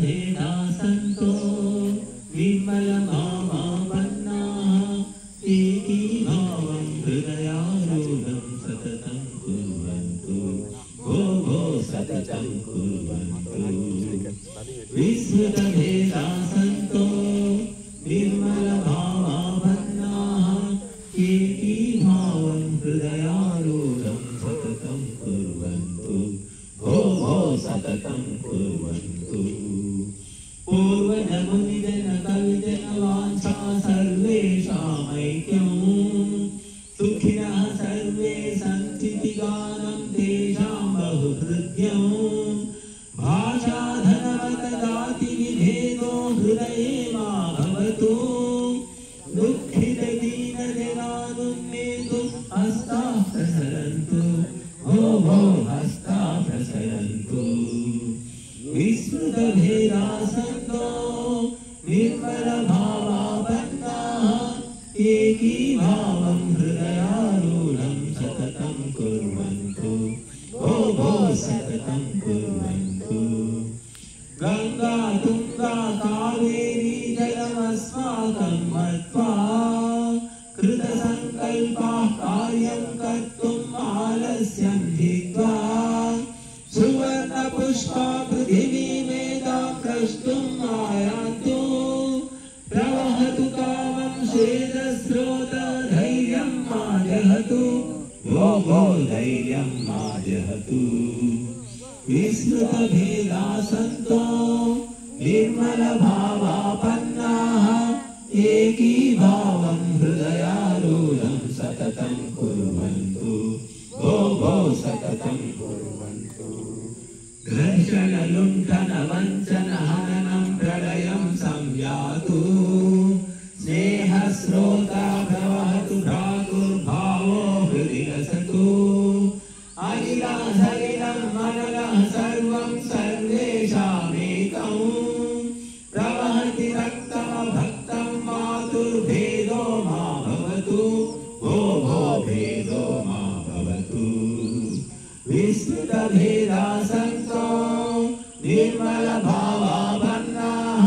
भेदा सन्तो निर्मलभावापन्नाः एकीभावं हृदयारूढं सततं कुर्वन्तु भो भो सततं कुर्वन्तु विस्मृतभेदा सन्तो निर्मलभावापन्नाः एकीभावं हृदयारूढं सततं कुर्वन्तु भो भो सततं कुर्वन्तु पूर्वजमुनिजनकविजनवाञ्छा सर्वेषामैक्यं सुखिनः सर्वे सन्तीति गानं तेषां बहुहृद्यं भाषाधनवतजातिविभेदो हृदये मा भवतु दुःखितदीनजनानुन्नेतु हस्ताः प्रसरन्तु भो भो हस्ताः प्रसरन्तु विस्मृतभेदा सन्तो निर्मलभावापन्नाः एकीभावं हृदयारूढं सततं कुर्वन्तु भो भो सततं कुर्वन्तु गंगा तुंगा कावेरी जलमस्माकं मत्वा कृतसंकल्पाः कार्यं कर्तुम् आलस्यं हित्वा सुवर्णपुष्पा पृथिवीमेतां द्रष्टुम् आयान्तु प्रवहतु कामं श्वेतस्रोत धैर्यं मा जहतु भो भो धैर्यं मा जहतु विस्मृतभेदा सन्तो निर्मलभावापन्नाः एकीभावं हृदयारूढं सततं कुर्वन्तु भो भो सततं कुर्वन्तु घर्षणलुण्ठनवञ्चनहननं प्रलयं संयातु स्नेहस्रोता प्रवहतु भ्रातुर्भावो हृदि रसतु अनिलासलिलं मनलः सर्वं सर्वेषामेकं प्रवहति रक्तमभक्तं मातुर्भेदो मा भवतु भो भो भेदो मा भवतु विस्मृतभेदा सन्तो निर्मलभावापन्नाः